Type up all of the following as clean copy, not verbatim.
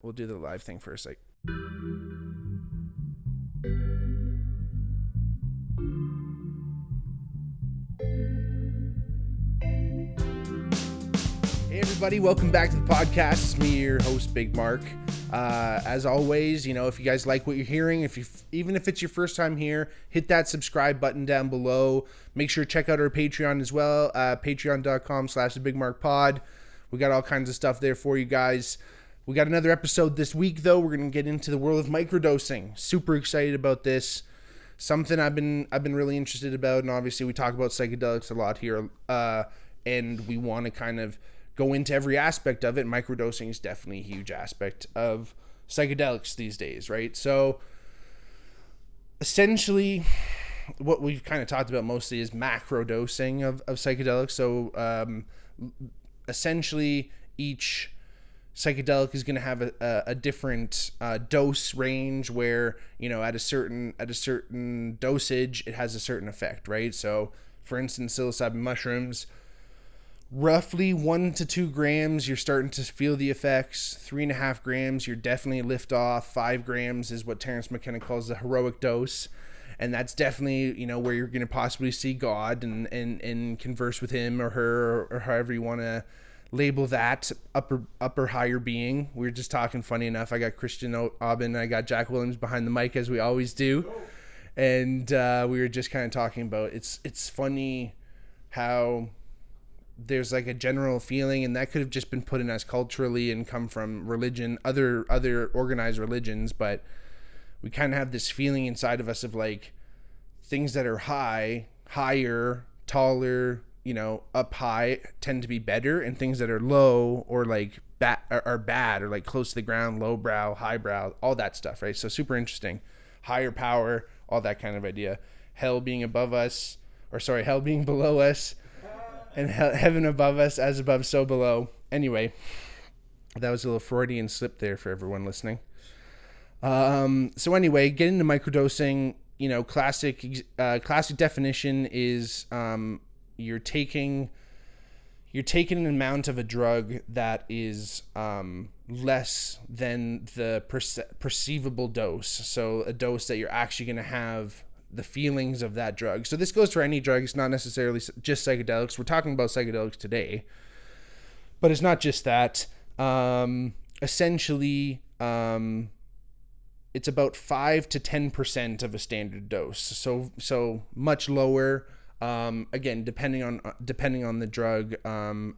we'll do the live thing first. Like, hey everybody, welcome back to the podcast. It's me, your host, Bigmark. As always, if you guys like what you're hearing, even if it's your first time here, hit that subscribe button down below. Make sure to check out our Patreon as well, patreon.com/thebigmarkpod. We got all kinds of stuff there for you guys. We got another episode this week, though. We're going to get into the world of microdosing. Super excited about this. Something I've been really interested about, and obviously we talk about psychedelics a lot here, and we want to kind of go into every aspect of it. Microdosing is definitely a huge aspect of psychedelics these days, right? So essentially what we've kind of talked about mostly is macrodosing of psychedelics. So essentially each psychedelic is going to have a different dose range where, at a certain dosage, it has a certain effect, right? So for instance, psilocybin mushrooms, roughly 1 to 2 grams, you're starting to feel the effects. 3.5 grams, you're definitely lift off. 5 grams is what Terence McKenna calls the heroic dose. And that's definitely, where you're going to possibly see God and converse with him or her, or however you want to label that upper higher being. We were just talking, funny enough, I got Christian Aubin, I got Jack Williams behind the mic as we always do. And we were just kind of talking about, it's funny how there's like a general feeling, and that could have just been put in us culturally and come from religion, other organized religions, but we kind of have this feeling inside of us of like things that are higher, taller, up high tend to be better, and things that are low or like are bad or like close to the ground, lowbrow, highbrow, all that stuff, right? So super interesting. Higher power, all that kind of idea. Hell being below us, and heaven above us, as above, so below. Anyway, that was a little Freudian slip there for everyone listening. So anyway, getting into microdosing, classic definition is you're taking an amount of a drug that is less than the perceivable dose. So a dose that you're actually going to have the feelings of that drug. So this goes for any drug. It's not necessarily just psychedelics. We're talking about psychedelics today, but it's not just that. Essentially, it's about 5 to 10% of a standard dose. So much lower. Again, depending on the drug.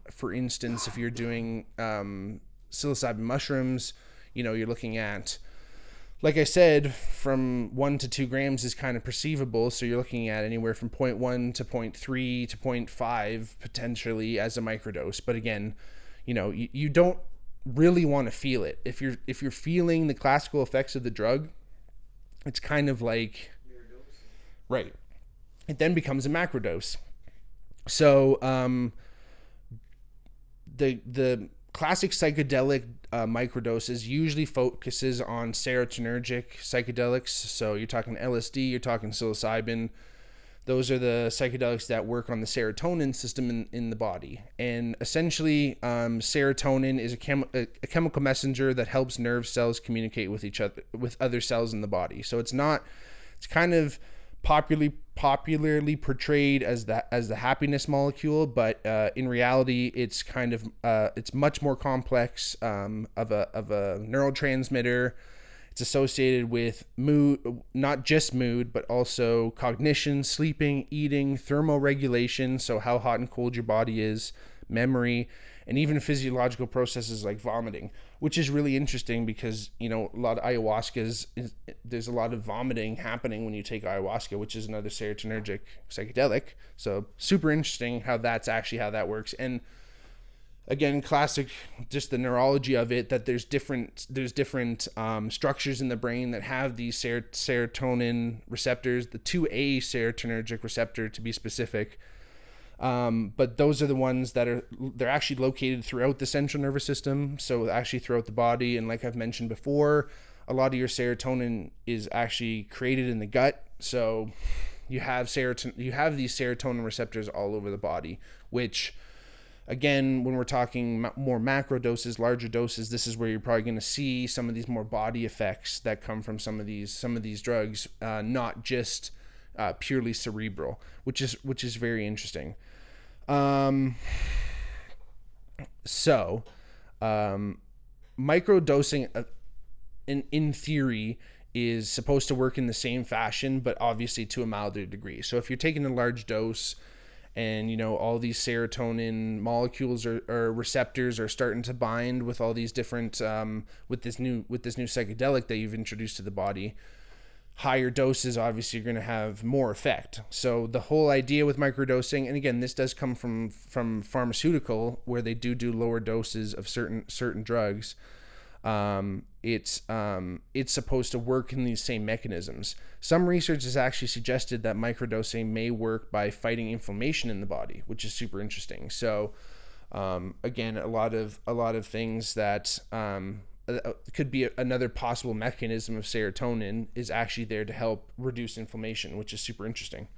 For instance, if you're doing psilocybin mushrooms, you're looking at, like I said, from 1 to 2 grams is kind of perceivable. So you're looking at anywhere from 0.1 to 0.3 to 0.5 potentially as a microdose. But again, you don't really want to feel it. If you're feeling the classical effects of the drug, it's kind of like, right. It then becomes a macrodose. So the classic psychedelic microdoses usually focuses on serotonergic psychedelics. So you're talking LSD, you're talking psilocybin. Those are the psychedelics that work on the serotonin system in the body. And essentially, serotonin is a chemical messenger that helps nerve cells communicate with each other, with other cells in the body. So it's kind of popularly portrayed as the happiness molecule, but in reality, it's kind of it's much more complex of a neurotransmitter. It's associated with mood, not just mood, but also cognition, sleeping, eating, thermoregulation, so how hot and cold your body is, memory, and even physiological processes like vomiting, which is really interesting because, a lot of ayahuasca there's a lot of vomiting happening when you take ayahuasca, which is another serotonergic psychedelic. So super interesting how that works. And again, classic, just the neurology of it, that there's different structures in the brain that have these serotonin receptors, the 2A serotonergic receptor to be specific. But those are the ones they're actually located throughout the central nervous system. So actually throughout the body. And like I've mentioned before, a lot of your serotonin is actually created in the gut. So you have these serotonin receptors all over the body, which Again, when we're talking more macro doses, larger doses, this is where you're probably going to see some of these more body effects that come from some of these drugs, not just purely cerebral, which is very interesting. Microdosing, in theory, is supposed to work in the same fashion, but obviously to a milder degree. So if you're taking a large dose, and all these serotonin molecules or receptors are starting to bind with all these different with this new psychedelic that you've introduced to the body, higher doses obviously are going to have more effect. So the whole idea with microdosing, and again, this does come from pharmaceutical, where they do lower doses of certain drugs. It's supposed to work in these same mechanisms. Some research has actually suggested that microdosing may work by fighting inflammation in the body, which is super interesting. So, again, a lot of things that could be another possible mechanism of serotonin is actually there to help reduce inflammation, which is super interesting.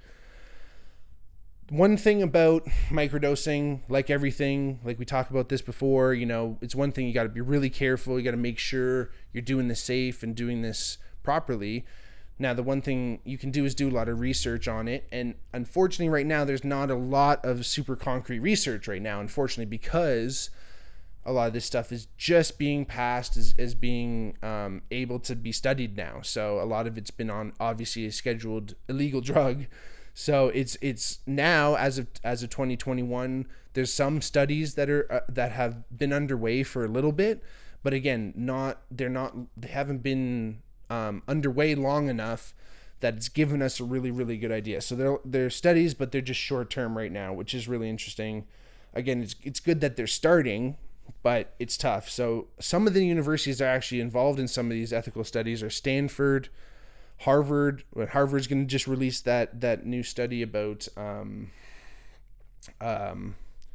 One thing about microdosing, like everything, like we talked about this before, it's one thing you got to be really careful. You got to make sure you're doing this safe and doing this properly. Now, the one thing you can do is do a lot of research on it. And unfortunately, right now, there's not a lot of super concrete research right now, unfortunately, because a lot of this stuff is just being passed as being able to be studied now. So a lot of it's been on, obviously, a scheduled illegal drug. So it's now, as of 2021, there's some studies that have been underway for a little bit, but again, they haven't been underway long enough that it's given us a really, really good idea. So they're studies, but they're just short term right now, which is really interesting. Again, it's good that they're starting, but it's tough. So some of the universities that are actually involved in some of these ethical studies are Stanford, Harvard. Harvard's going to just release that new study about the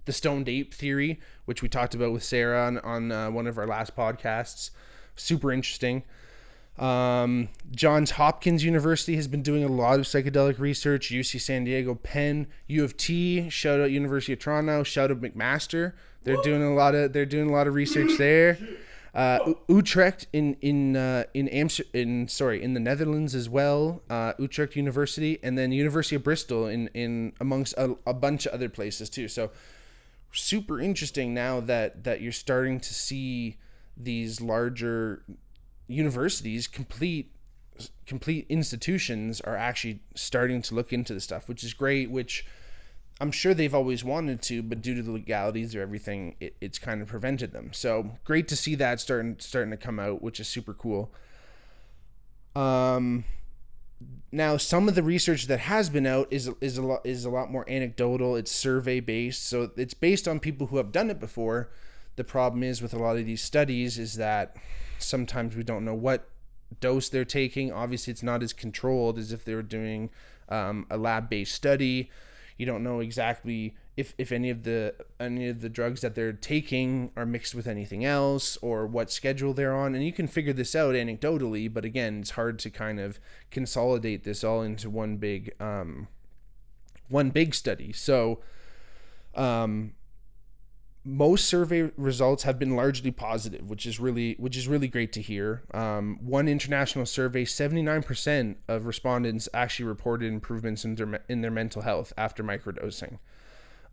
stoned ape theory, which we talked about with Sarah on one of our last podcasts. Super interesting. Johns Hopkins University has been doing a lot of psychedelic research. UC San Diego, Penn, U of T, shout out University of Toronto, shout out McMaster. They're doing a lot of research there. Utrecht in the Netherlands as well, Utrecht University, and then University of Bristol in amongst a bunch of other places too. So super interesting now that you're starting to see these larger universities, complete institutions, are actually starting to look into this stuff, which is great, which I'm sure they've always wanted to, but due to the legalities of everything, it's kind of prevented them. So great to see that starting to come out, which is super cool. Now, some of the research that has been out is a lot more anecdotal. It's survey based, so it's based on people who have done it before. The problem is with a lot of these studies is that sometimes we don't know what dose they're taking. Obviously, it's not as controlled as if they were doing a lab-based study. You don't know exactly if any of the drugs that they're taking are mixed with anything else, or what schedule they're on, and you can figure this out anecdotally. But again, it's hard to kind of consolidate this all into one big study. So, most survey results have been largely positive, which is really great to hear. One international survey, 79% of respondents actually reported improvements in their mental health after microdosing.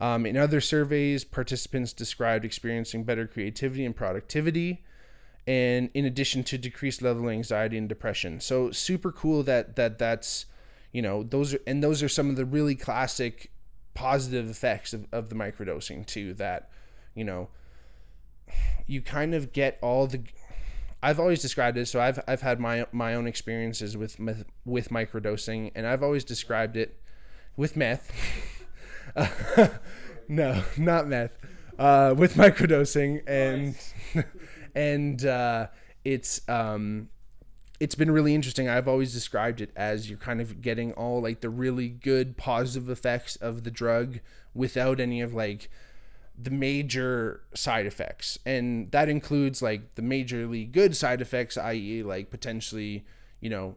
In other surveys, participants described experiencing better creativity and productivity, and in addition to decreased level of anxiety and depression. So super cool that's those are some of the really classic positive effects of the microdosing too, that you kind of get all the. I've always described it, so I've had my own experiences with microdosing, and I've always described it with meth. No, not meth. With microdosing, and it's been really interesting. I've always described it as you're kind of getting all like the really good positive effects of the drug without any of like the major side effects, and that includes like the majorly good side effects, i.e. like potentially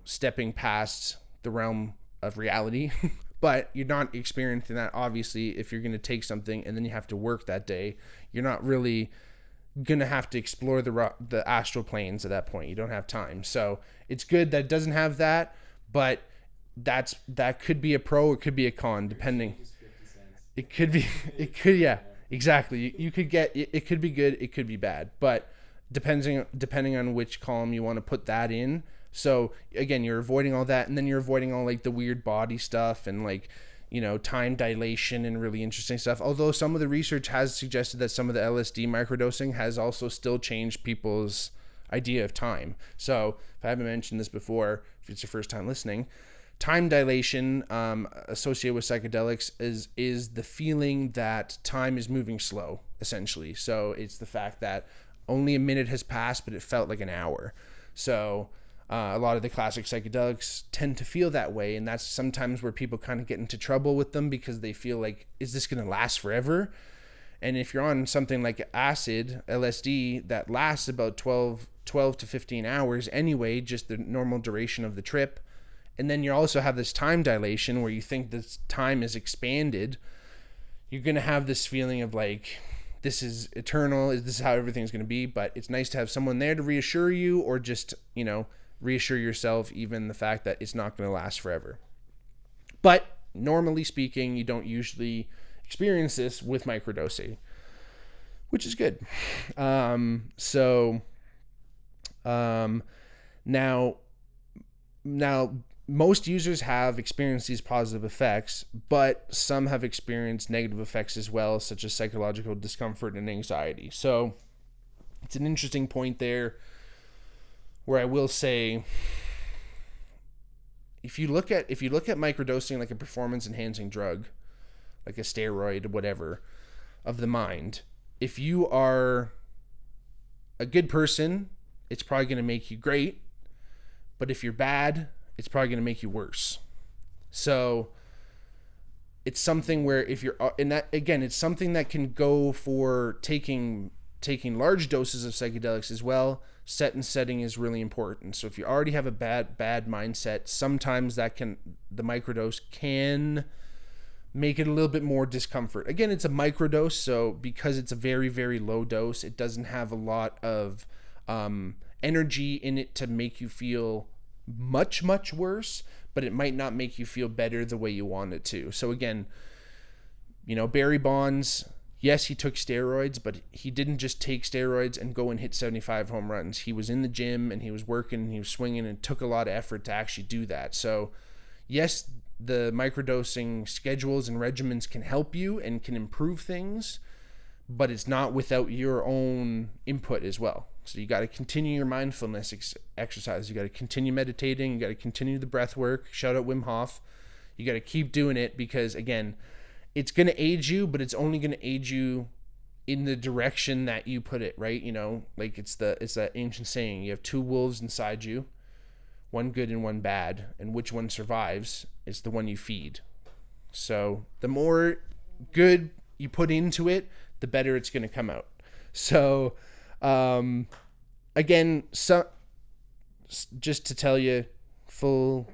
stepping past the realm of reality, But you're not experiencing that, obviously, if you're going to take something and then you have to work that day. You're not really going to have to explore the astral planes at that point. You don't have time. So it's good that it doesn't have that, but that could be a pro, it could be a con, depending. It could be, yeah, exactly. You could get, it could be good, it could be bad, but depending on which column you want to put that in. So again, you're avoiding all that, and then you're avoiding all like the weird body stuff and like, you know, time dilation and really interesting stuff. Although some of the research has suggested that some of the LSD microdosing has also still changed people's idea of time. So if I haven't mentioned this before, if it's your first time listening, time dilation associated with psychedelics is the feeling that time is moving slow, essentially. So it's the fact that only a minute has passed, but it felt like an hour. So a lot of the classic psychedelics tend to feel that way, and that's sometimes where people kind of get into trouble with them because they feel like, is this going to last forever? And if you're on something like acid, LSD, that lasts about 12 to 15 hours anyway, just the normal duration of the trip, and then you also have this time dilation where you think this time is expanded, you're going to have this feeling of like, this is eternal, this is how everything's going to be. But it's nice to have someone there to reassure you, or just, you know, reassure yourself, even the fact that it's not going to last forever. But normally speaking, you don't usually experience this with microdosing, which is good. Now most users have experienced these positive effects, but some have experienced negative effects as well, such as psychological discomfort and anxiety. So it's an interesting point there, where I will say, if you look at microdosing like a performance enhancing drug, like a steroid, whatever, of the mind, if you are a good person, it's probably going to make you great. But if you're bad, it's probably going to make you worse. So it's something where if you're, and that again, it's something that can go for taking large doses of psychedelics as well. Set and setting is really important. So if you already have a bad mindset, sometimes the microdose can make it a little bit more discomfort. Again, it's a microdose, so because it's a very, very low dose, it doesn't have a lot of energy in it to make you feel much, much worse, but it might not make you feel better the way you want it to. So again, you know, Barry Bonds, yes, he took steroids, but he didn't just take steroids and go and hit 75 home runs. He was in the gym and he was working and he was swinging, and it took a lot of effort to actually do that. So yes, the microdosing schedules and regimens can help you and can improve things, but it's not without your own input as well. So you got to continue your mindfulness exercise. You got to continue meditating. You got to continue the breath work. Shout out Wim Hof. You got to keep doing it, because again, it's going to aid you, but it's only going to aid you in the direction that you put it, right? You know, like it's that ancient saying, you have two wolves inside you, one good and one bad, and which one survives is the one you feed. So the more good you put into it, the better it's going to come out. So again, so just to tell you, full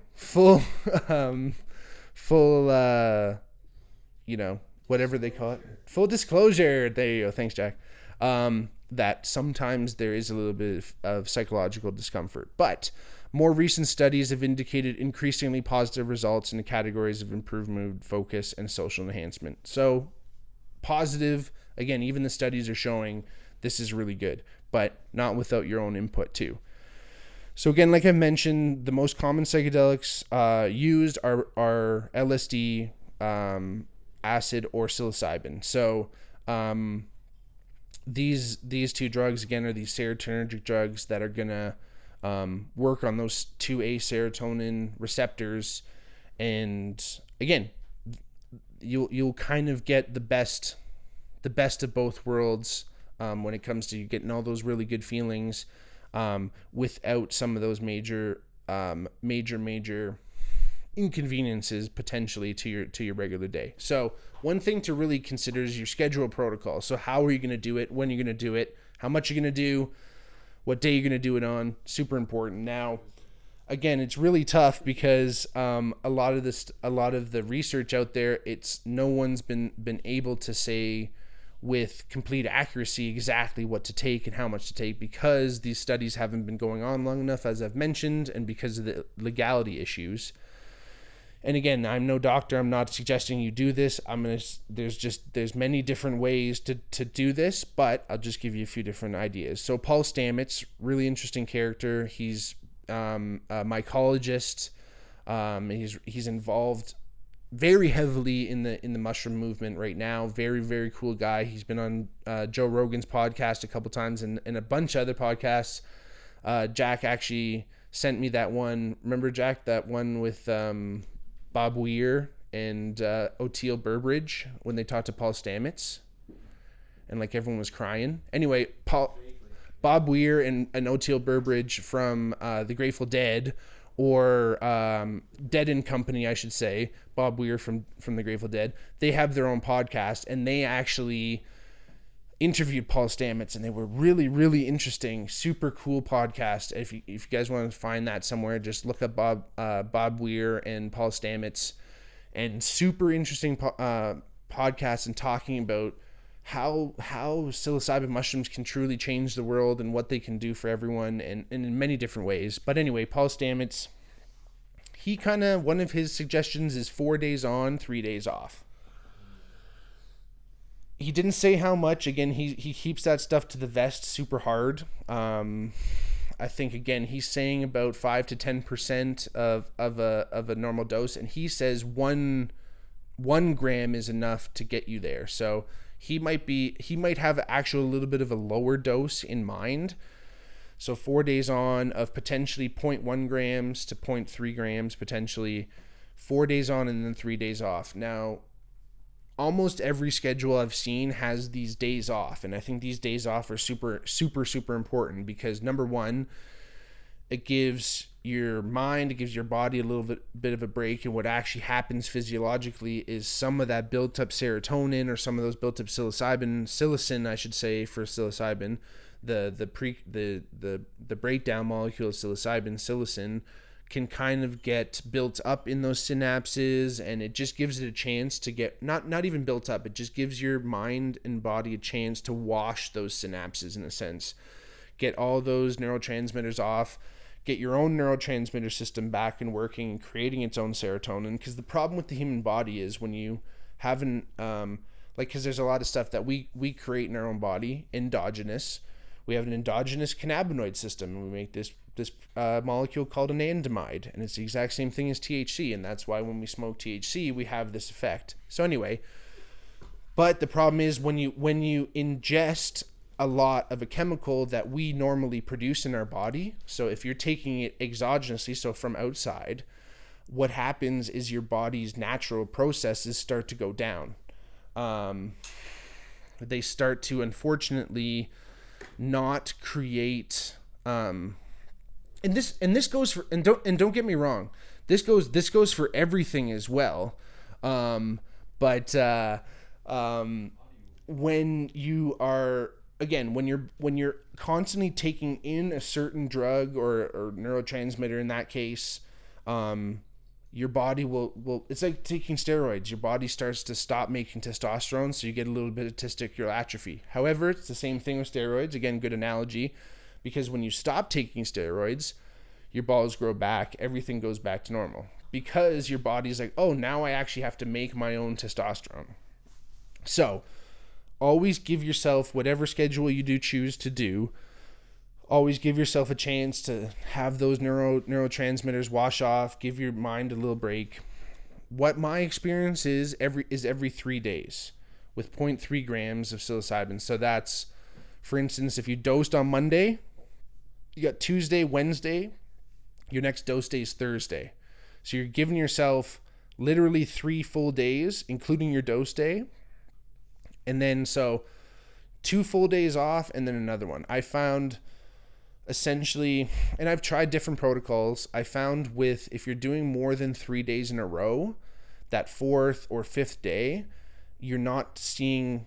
you know, whatever they call it, full disclosure, there you go, thanks Jack, that sometimes there is a little bit of psychological discomfort, but more recent studies have indicated increasingly positive results in the categories of improved mood, focus, and social enhancement. So positive, again, even the studies are showing this is really good, but not without your own input too. So again, like I mentioned, the most common psychedelics used are LSD, acid, or psilocybin. So these two drugs, again, are these serotonergic drugs that are gonna work on those 2A serotonin receptors, and again, you'll kind of get the best of both worlds when it comes to you getting all those really good feelings without some of those major inconveniences potentially to your regular day. So one thing to really consider is your schedule protocol. So how are you going to do it? When you're going to do it? How much you're going to do? What day you're going to do it on? Super important. Now, again, it's really tough because a lot of the research out there, it's no one's been able to say with complete accuracy exactly what to take and how much to take, because these studies haven't been going on long enough, as I've mentioned, and because of the legality issues. And again, I'm no doctor. I'm not suggesting you do this. There's many different ways to do this, but I'll just give you a few different ideas. So Paul Stamets, really interesting character. He's a mycologist. He's involved very heavily in the mushroom movement right now. Very, very cool guy. He's been on Joe Rogan's podcast a couple times and a bunch of other podcasts. Jack actually sent me that one. Remember, Jack, that one with Bob Weir and Oteil Burbridge when they talked to Paul Stamets and like everyone was crying. Anyway, Bob Weir and Oteil Burbridge from the Grateful Dead, or Dead and Company, I should say. Bob Weir from the Grateful Dead. They have their own podcast, and they actually interviewed Paul Stamets, and they were really, really interesting, super cool podcast. If you guys want to find that somewhere, just look up Bob Weir and Paul Stamets, and super interesting podcast, and talking about how psilocybin mushrooms can truly change the world and what they can do for everyone, and in many different ways. But anyway, Paul Stamets, he one of his suggestions is 4 days on, 3 days off. He didn't say how much. Again, he keeps that stuff to the vest super hard. I think, again, he's saying about 5 to 10% of a normal dose, and he says one gram is enough to get you there. So he might have actually a little bit of a lower dose in mind. So 4 days on of potentially 0.1 grams to 0.3 grams, potentially 4 days on and then 3 days off. Now, almost every schedule I've seen has these days off, and I think these days off are super, super, super important, because number one, it gives your mind, it gives your body a little bit of a break, and what actually happens physiologically is some of that built up serotonin, or some of those built up psilocin, I should say, for psilocybin, the breakdown molecule of psilocin can kind of get built up in those synapses, and it just gives it a chance to get not even built up. It just gives your mind and body a chance to wash those synapses, in a sense, get all those neurotransmitters off, get your own neurotransmitter system back and working and creating its own serotonin. Because the problem with the human body is when you haven't because there's a lot of stuff that we create in our own body, endogenous. We have an endogenous cannabinoid system, and we make this molecule called anandamide, and it's the exact same thing as THC, and that's why when we smoke THC, we have this effect. So anyway, but the problem is when you ingest a lot of a chemical that we normally produce in our body, so if you're taking it exogenously, so from outside, what happens is your body's natural processes start to go down. They start to, unfortunately, not create and this goes for, and don't get me wrong, this goes for everything as well, but when you are, again, when you're constantly taking in a certain drug or neurotransmitter, in that case, your body will it's like taking steroids. Your body starts to stop making testosterone, so you get a little bit of testicular atrophy. However, it's the same thing with steroids. Again, good analogy, because when you stop taking steroids, your balls grow back, everything goes back to normal, because your body's like, oh, now I actually have to make my own testosterone. So always give yourself, whatever schedule you do choose to do, always give yourself a chance to have those neurotransmitters wash off, give your mind a little break. What my experience is every 3 days with 0.3 grams of psilocybin. So that's, for instance, if you dosed on Monday, you got Tuesday, Wednesday, your next dose day is Thursday. So you're giving yourself literally 3 full days, including your dose day. And then so 2 full days off and then another one. I found essentially, and I've tried different protocols, I found if you're doing more than 3 days in a row, that 4th or 5th day, you're not seeing,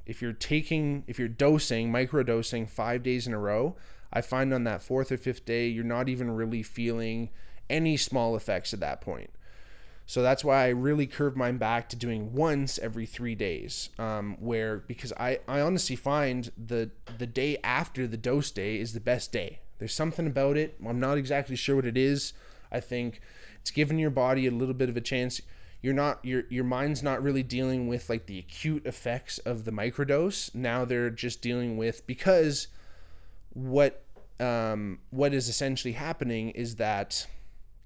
if you're dosing, microdosing 5 days in a row, I find on that 4th or 5th day, you're not even really feeling any small effects at that point. So that's why I really curve mine back to doing once every 3 days, because I honestly find the day after the dose day is the best day. There's something about it. I'm not exactly sure what it is. I think it's giving your body a little bit of a chance. Your mind's not really dealing with like the acute effects of the microdose. Now they're just dealing with, because what is essentially happening is that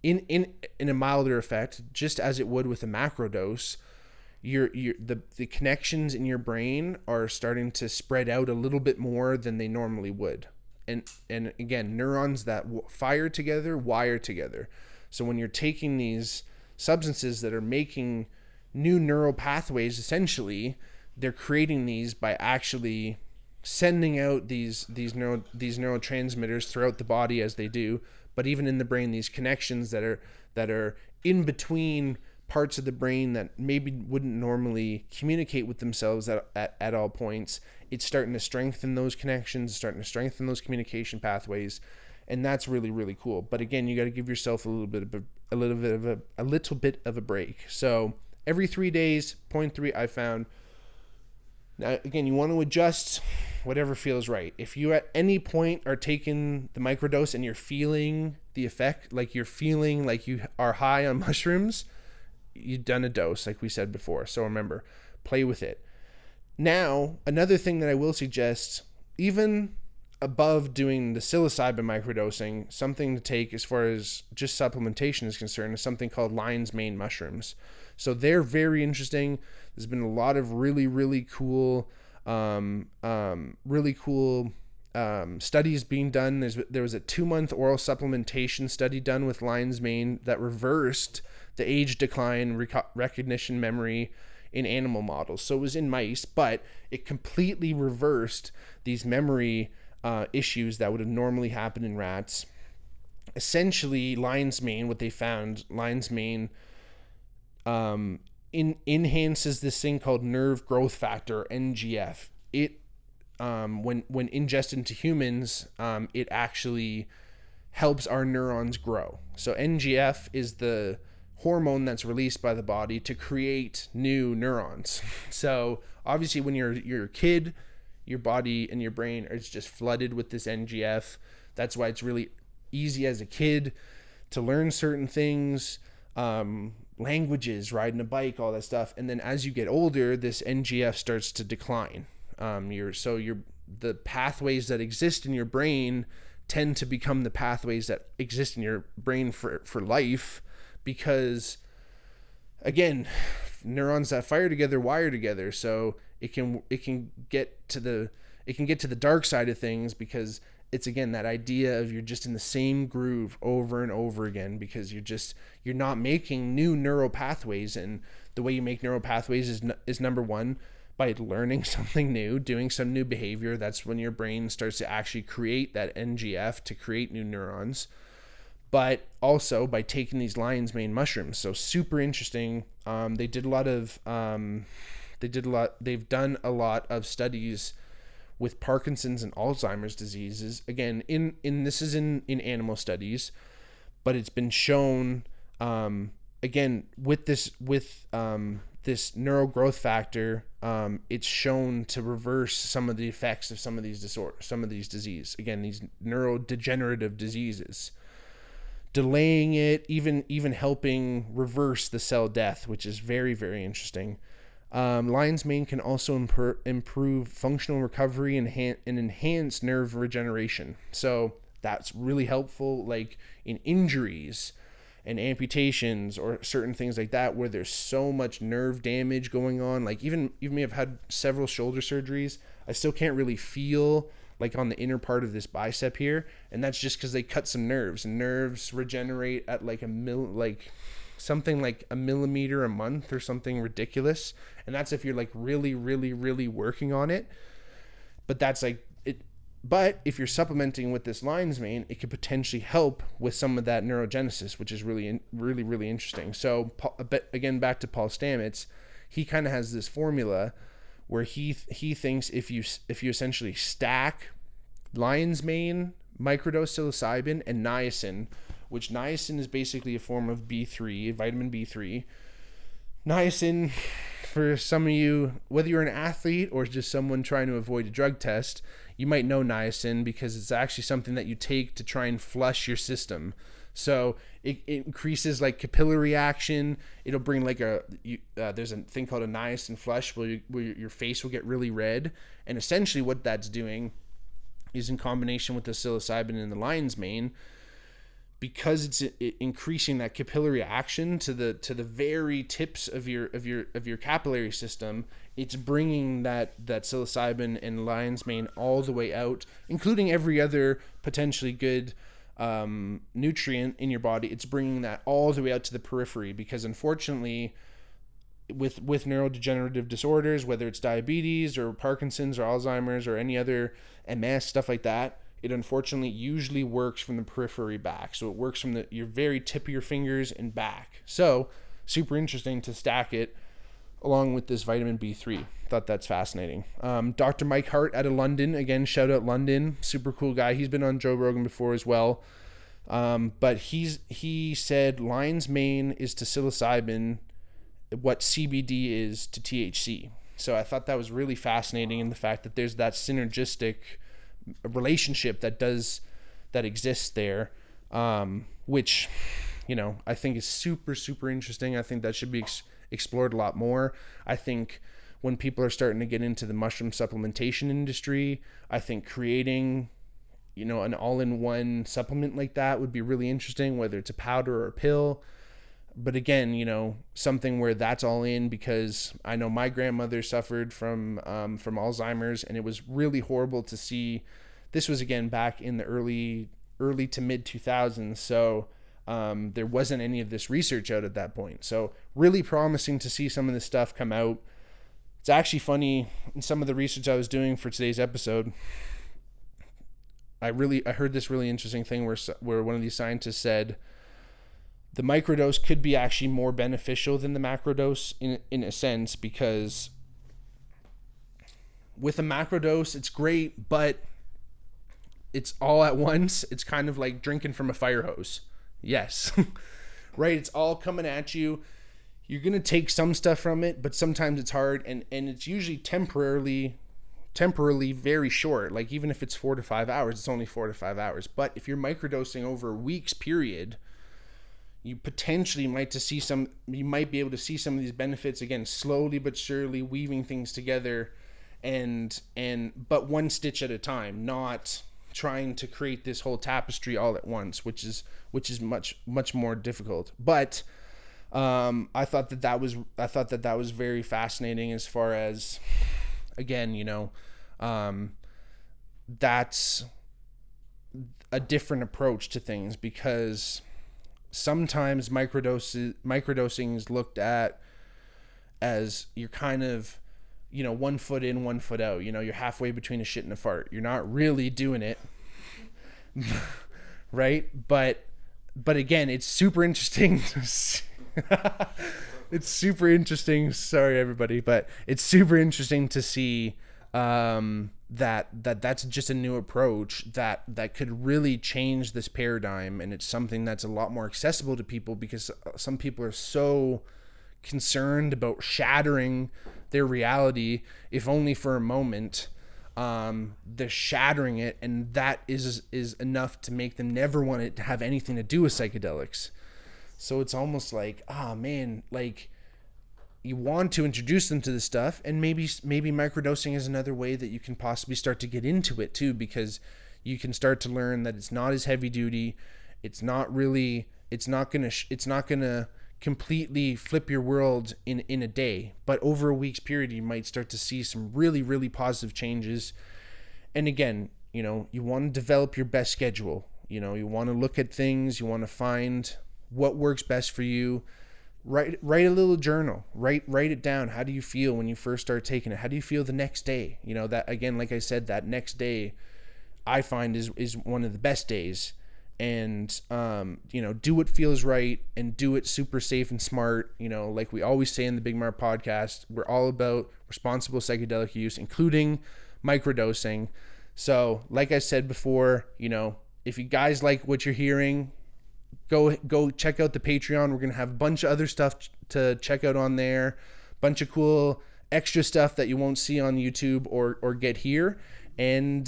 in a milder effect, just as it would with a macro dose, the connections in your brain are starting to spread out a little bit more than they normally would. And again, neurons that fire together wire together. So when you're taking these substances that are making new neural pathways, essentially, they're creating these by actually sending out these neurotransmitters throughout the body as they do. But even in the brain, these connections that are in between parts of the brain that maybe wouldn't normally communicate with themselves at all points, it's starting to strengthen those connections, starting to strengthen those communication pathways, and that's really, really cool. But again, you got to give yourself a little bit of a break. So every 3 days, 0.3 I found. Now, again, you want to adjust whatever feels right. If you at any point are taking the microdose and you're feeling the effect, like you're feeling like you are high on mushrooms, you've done a dose, like we said before. So remember, play with it. Now, another thing that I will suggest, even above doing the psilocybin microdosing, something to take as far as just supplementation is concerned is something called lion's mane mushrooms. So they're very interesting. There's been a lot of really, really cool studies being done. There was a 2-month oral supplementation study done with lion's mane that reversed the age decline, recognition, memory in animal models. So it was in mice, but it completely reversed these memory issues that would have normally happened in rats. Essentially, lion's mane, what they found, lion's mane enhances this thing called nerve growth factor, NGF. It when ingested into humans, it actually helps our neurons grow. So NGF is the hormone that's released by the body to create new neurons. So obviously when you're a kid, your body and your brain is just flooded with this NGF. That's why it's really easy as a kid to learn certain things, languages, riding a bike, all that stuff. And then as you get older, this NGF starts to decline. The pathways that exist in your brain tend to become the pathways that exist in your brain for life, because again, neurons that fire together wire together. So it can get to the dark side of things, because it's again that idea of you're just in the same groove over and over again, because you're not making new neural pathways. And the way you make neural pathways is number one, by learning something new, doing some new behavior. That's when your brain starts to actually create that NGF to create new neurons. But also by taking these lion's mane mushrooms. So super interesting. They've done a lot of studies with Parkinson's and Alzheimer's diseases. Again, this is in animal studies, but it's been shown, again, with this neural growth factor, it's shown to reverse some of the effects of some of these diseases. Again, these neurodegenerative diseases, delaying it, even helping reverse the cell death, which is very, very interesting. Lion's mane can also improve functional recovery and enhance nerve regeneration. So that's really helpful, like in injuries and amputations or certain things like that, where there's so much nerve damage going on. Like even me, I've had several shoulder surgeries. I still can't really feel like on the inner part of this bicep here, and that's just because they cut some nerves, and nerves regenerate at something like a millimeter a month or something ridiculous. And that's if you're like really, really, really working on it. But that's like it. But if you're supplementing with this lion's mane, it could potentially help with some of that neurogenesis, which is really, really, really interesting. So again, back to Paul Stamets, he kind of has this formula where he thinks if you essentially stack lion's mane microdose psilocybin, and niacin, which niacin is basically a form of B3, vitamin B3. Niacin, for some of you, whether you're an athlete or just someone trying to avoid a drug test, you might know niacin because it's actually something that you take to try and flush your system. So it increases like capillary action. It'll bring like there's a thing called a niacin flush where your face will get really red. And essentially what that's doing is, in combination with the psilocybin and the lion's mane, because it's increasing that capillary action to the very tips of your capillary system, it's bringing that psilocybin and lion's mane all the way out, including every other potentially good nutrient in your body. It's bringing that all the way out to the periphery, because unfortunately with neurodegenerative disorders, whether it's diabetes or Parkinson's or Alzheimer's or any other MS, stuff like that, it unfortunately usually works from the periphery back. So it works from your very tip of your fingers and back. So super interesting to stack it along with this vitamin B3. Thought that's fascinating. Dr. Mike Hart out of London, again, shout out London, super cool guy. He's been on Joe Rogan before as well. But he said lion's mane is to psilocybin what CBD is to THC. So I thought that was really fascinating, in the fact that there's that synergistic relationship that exists there, which, I think is super, super interesting. I think that should be explored a lot more. I think when people are starting to get into the mushroom supplementation industry, I think creating, an all-in-one supplement like that would be really interesting, whether it's a powder or a pill. But again, something where that's all in, because I know my grandmother suffered from Alzheimer's, and it was really horrible to see. This was, again, back in the early to mid 2000s. So there wasn't any of this research out at that point. So really promising to see some of this stuff come out. It's actually funny, in some of the research I was doing for today's episode, I heard this really interesting thing where one of these scientists said the microdose could be actually more beneficial than the macrodose in a sense, because with a macrodose, it's great, but it's all at once. It's kind of like drinking from a fire hose. Yes. Right? It's all coming at you. You're going to take some stuff from it, but sometimes it's hard, and it's usually temporarily very short. Like, even if it's 4 to 5 hours, it's only 4 to 5 hours. But if you're microdosing over a week's period, you potentially might be able to see some of these benefits, again, slowly but surely weaving things together, but one stitch at a time, not trying to create this whole tapestry all at once, which is much, much more difficult. But I thought that was very fascinating, as far as, again, that's a different approach to things, because sometimes microdosing is looked at as you're kind of, 1 foot in, 1 foot out. You're halfway between a shit and a fart. You're not really doing it, right? But again, it's super interesting to see. It's super interesting. Sorry, everybody, but it's super interesting to see that's just a new approach that could really change this paradigm, and it's something that's a lot more accessible to people, because some people are so concerned about shattering their reality, if only for a moment. They're shattering it, and that is enough to make them never want to have anything to do with psychedelics. So it's almost like, like, you want to introduce them to this stuff, and maybe microdosing is another way that you can possibly start to get into it too, because you can start to learn that it's not as heavy duty. It's not gonna completely flip your world in a day, but over a week's period, you might start to see some really, really positive changes. And again, you want to develop your best schedule. You want to look at things, you want to find what works best for you. Write a little journal. Write it down. How do you feel when you first start taking it? How do you feel the next day? That, again, like I said, that next day I find is one of the best days. And do what feels right, and do it super safe and smart. Like we always say in the Bigmark podcast, we're all about responsible psychedelic use, including microdosing. So like I said before, if you guys like what you're hearing, go check out the Patreon. We're gonna have a bunch of other stuff to check out on there, bunch of cool extra stuff that you won't see on YouTube or get here. And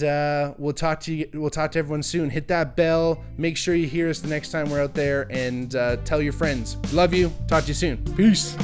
we'll talk to everyone soon. Hit that bell, make sure you hear us the next time we're out there, and tell your friends. Love you. Talk to you soon. Peace.